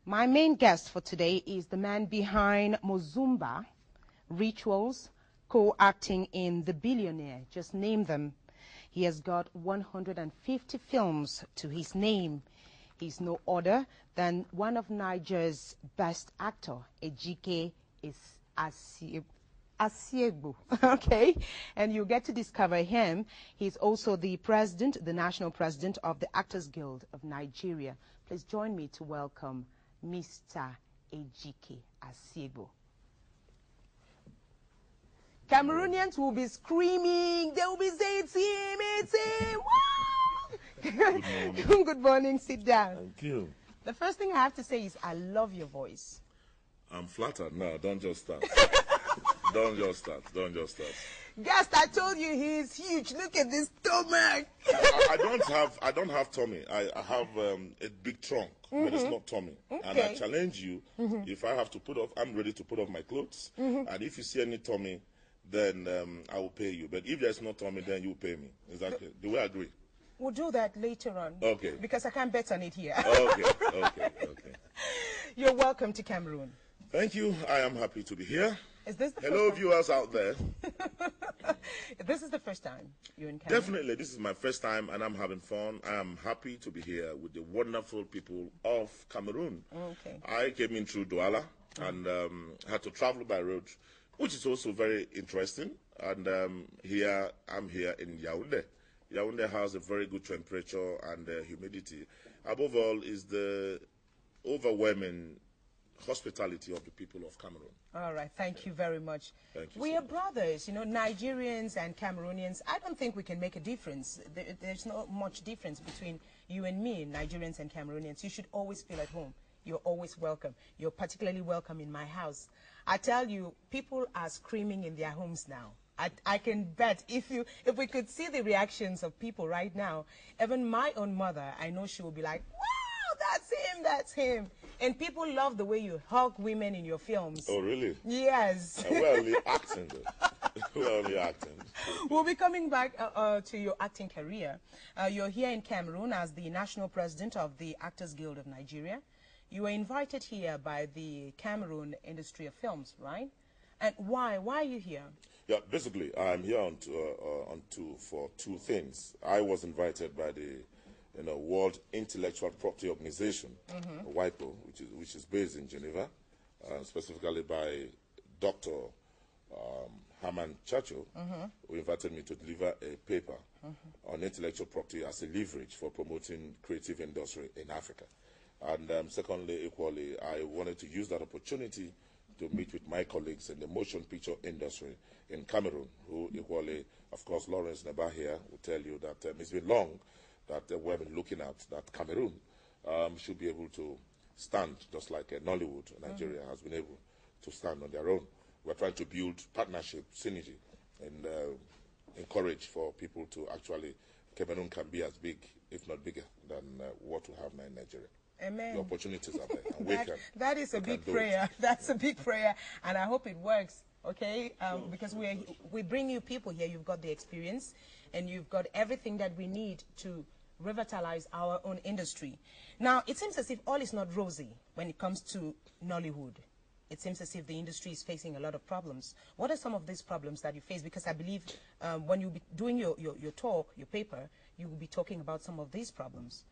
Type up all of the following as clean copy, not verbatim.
My main guest for today is the man behind Mozumba, Rituals, co-acting in The Billionaire. Just name them. He has got 150 films to his name. He's no other than one of Nigeria's best actor, Ejike Asiegbu. Okay, and you get to discover him. He's also the president, the national president of the Actors Guild of Nigeria. Please join me to welcome Mr. Ejike Asiegbu. Cameroonians will be screaming. They will be saying, it's him. Good morning. Good morning. Sit down. Thank you. The first thing I have to say is I love your voice. I'm flattered. No, don't just start. Don't just start. Don't just start. Guest, I told you he's huge. Look at this stomach. I don't have tummy. I have a big trunk, but it's not tummy. Okay. And I challenge you, if I have to put off, I'm ready to put off my clothes. And if you see any tummy, then I will pay you. But if there's no tummy, then you pay me. Exactly. Do we agree? We'll do that later on. Okay. Because I can't bet on it here. Okay. You're welcome to Cameroon. Thank you. I am happy to be here. Is this the Hello, first time? viewers out there. This is the first time you're in Cameroon? Definitely, this is my first time, and I'm having fun. I am happy to be here with the wonderful people of Cameroon. Okay. I came in through Douala and had to travel by road, which is also very interesting. And I'm here in Yaoundé. Yaoundé has a very good temperature and humidity. Above all is the overwhelming hospitality of the people of Cameroon. All right, thank you very much. Thank you We so are much. brothers, you know, Nigerians and Cameroonians. I don't think we can make a difference. There's not much difference between you and me, Nigerians and Cameroonians. You should always feel at home. You're always welcome. You're particularly welcome in my house. I tell you, people are screaming in their homes now. I can bet if we could see the reactions of people right now, even my own mother, I know she will be like, wow, that's him. And people love the way you hug women in your films. Oh, really? Yes. We're only acting, though. We're only acting. We'll be coming back to your acting career. You're here in Cameroon as the national president of the Actors Guild of Nigeria. You were invited here by the Cameroon Industry of Films, right? And why? Why are you here? Yeah, basically, I'm here for two things. I was invited by the World Intellectual Property Organization, WIPO, which is based in Geneva, specifically by Dr. Herman Chacho, who invited me to deliver a paper on intellectual property as a leverage for promoting creative industry in Africa. And secondly, equally, I wanted to use that opportunity to meet with my colleagues in the motion picture industry in Cameroon, who equally, of course, Lawrence Neba here will tell you that it's been long that we've been looking at that Cameroon should be able to stand just like Nollywood, Nigeria has been able to stand on their own. We're trying to build partnership, synergy, and encourage for people to actually, Cameroon can be as big, if not bigger, than what we have now in Nigeria. Amen. The opportunities are there. And that is a big prayer. That's a big prayer, and I hope it works. Okay, because we bring you people here. You've got the experience, and you've got everything that we need to revitalize our own industry. Now, it seems as if all is not rosy when it comes to Nollywood. It seems as if the industry is facing a lot of problems. What are some of these problems that you face? Because I believe when you'll be doing your talk, your paper, you will be talking about some of these problems.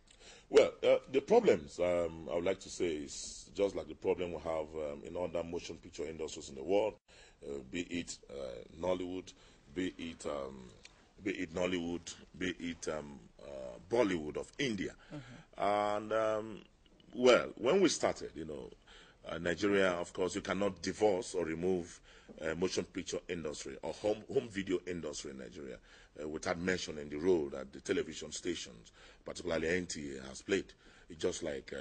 Well, the problems, I would like to say, is just like the problem we have in other motion picture industries in the world, be it Nollywood, be it Nollywood, be it Bollywood of India. And, well, when we started, Nigeria, of course, you cannot divorce or remove motion picture industry or home video industry in Nigeria without mentioning the role that the television stations, particularly NTA, has played. It's just like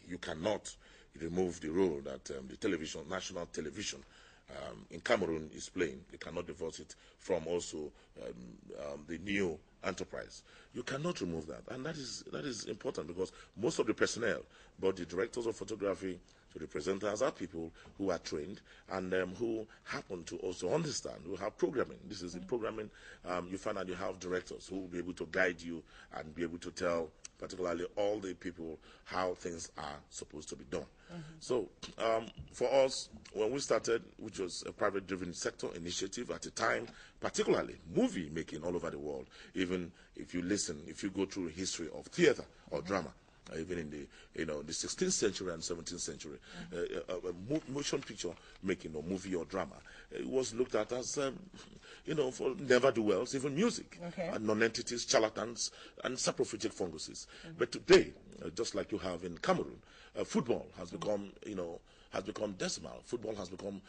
you cannot remove the role that the television, national television in Cameroon is playing. You cannot divorce it from also the new enterprise. You cannot remove that, and that is important because most of the personnel, both the directors of photography to the presenters, are people who are trained and who happen to also understand, who have programming. This is in programming. You find out you have directors who will be able to guide you and be able to tell particularly all the people, how things are supposed to be done. So for us, when we started, which was a private-driven sector initiative at the time, particularly movie making all over the world, even if you go through history of theater or drama, even in the 16th century and 17th century, motion picture making or movie or drama, it was looked at as, for never-do-wells, even music, and non-entities, charlatans, and saprophytic funguses. But today, just like you have in Cameroon, football has become, decimal. Football has become,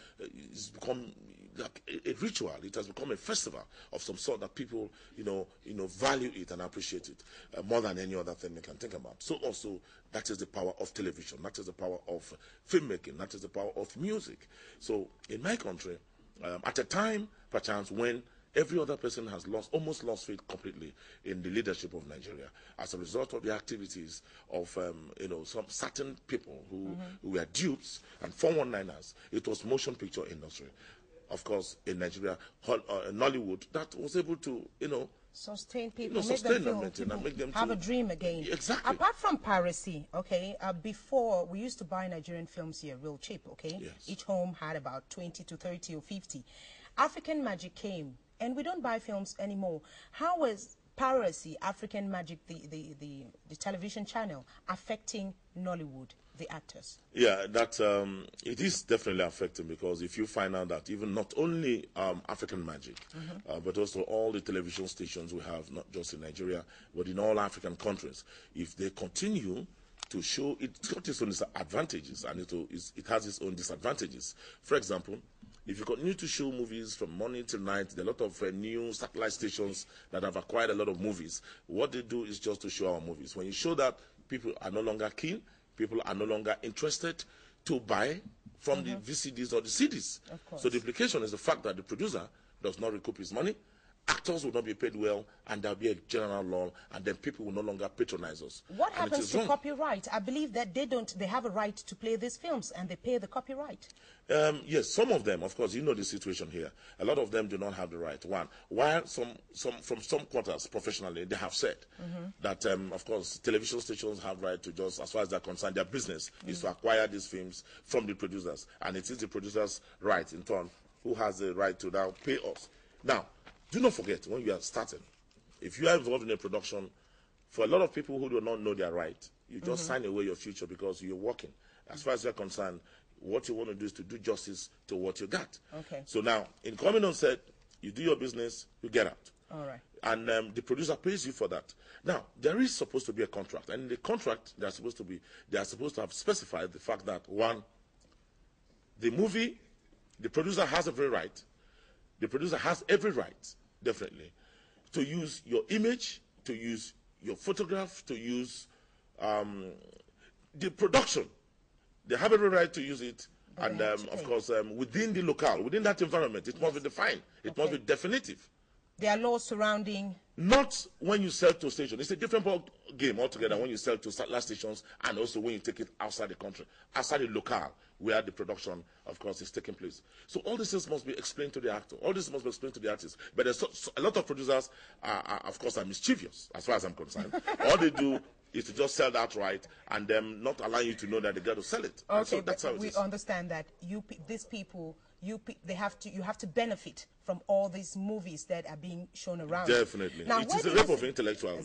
like a ritual. It has become a festival of some sort that people, value it and appreciate it more than any other thing they can think about. So also, that is the power of television. That is the power of filmmaking. That is the power of music. So in my country, at a time, perchance, when every other person has almost lost faith completely in the leadership of Nigeria as a result of the activities of, some certain people who were dupes and 419ers. It was motion picture industry, of course, in Nigeria, Nollywood, that was able to, sustain people, make them have a dream again. Exactly. Apart from piracy, before we used to buy Nigerian films here real cheap, Yes. Each home had about 20 to 30 or 50. African Magic came, and we don't buy films anymore. How is piracy, African Magic, the television channel, affecting Nollywood, the actors? Yeah, that it is definitely affecting, because if you find out that even not only African Magic, but also all the television stations we have, not just in Nigeria, but in all African countries, if they continue to show, it's got its own advantages and it has its own disadvantages. For example, if you continue to show movies from morning till night, there are a lot of new satellite stations that have acquired a lot of movies. What they do is just to show our movies. When you show that, people are no longer keen, people are no longer interested to buy from the VCDs or the CDs. So the implication is the fact that the producer does not recoup his money, actors will not be paid well, and there will be a general lull, and then people will no longer patronize us. What happens to copyright? I believe that they have a right to play these films, and they pay the copyright. Yes, some of them, of course, you know the situation here. A lot of them do not have the right. One, while from some quarters, professionally, they have said that, of course, television stations have right to just, as far as they're concerned, their business is to acquire these films from the producers, and it is the producers' right, in turn, who has the right to now pay us. Now, do not forget, when you are starting, if you are involved in a production, for a lot of people who do not know their right, you just sign away your future because you're working. As far as you're concerned, what you want to do is to do justice to what you got. So now, in coming on set, you do your business, you get out. All right. And the producer pays you for that. Now, there is supposed to be a contract. And in the contract, they are supposed to have specified the fact that, one, the movie, the producer has every right. The producer has every right, definitely, to use your image, to use your photograph, to use the production. They have every right to use it, and of course, within the locale, within that environment, it must be defined. It must be definitive. There are laws surrounding. Not when you sell to a station. It's a different ball game altogether when you sell to satellite stations, and also when you take it outside the country, outside the locale where the production, of course, is taking place. So all these things must be explained to the actor. All this must be explained to the artist. But there's a lot of producers, of course, are mischievous, as far as I'm concerned. All they do is to just sell that right, and them not allow you to know that they got to sell it. Okay, so that's how it we is. understand that these people, you have to benefit from all these movies that are being shown around. Definitely. Now, it is a rape of intellectual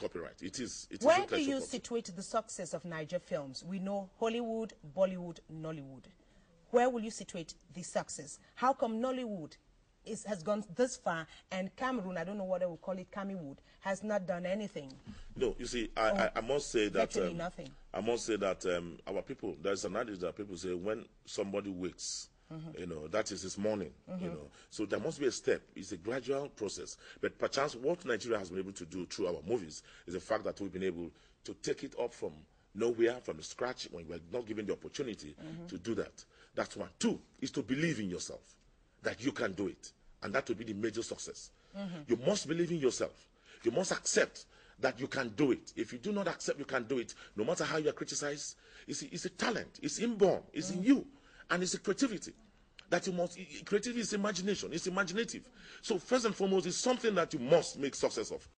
copyright. It is. Where do you situate the success of Niger films? We know Hollywood, Bollywood, Nollywood. Where will you situate the success? How come Nollywood has gone this far, and Cameroon, I don't know what I would call it, Cameroon, has not done anything? No, you see, I must say that nothing. I must say that our people, there's an adage that people say, when somebody wakes, that is his morning, So there must be a step. It's a gradual process. But perchance what Nigeria has been able to do through our movies is the fact that we've been able to take it up from nowhere, from the scratch, when we're not given the opportunity to do that. That's one. Two is to believe in yourself, that you can do it. And that will be the major success. You must believe in yourself. You must accept that you can do it. If you do not accept you can do it, no matter how you are criticized, it's a talent. It's inborn. It's in you. And it's a creativity. That you must, creativity is imagination. It's imaginative. So first and foremost, it's something that you must make success of.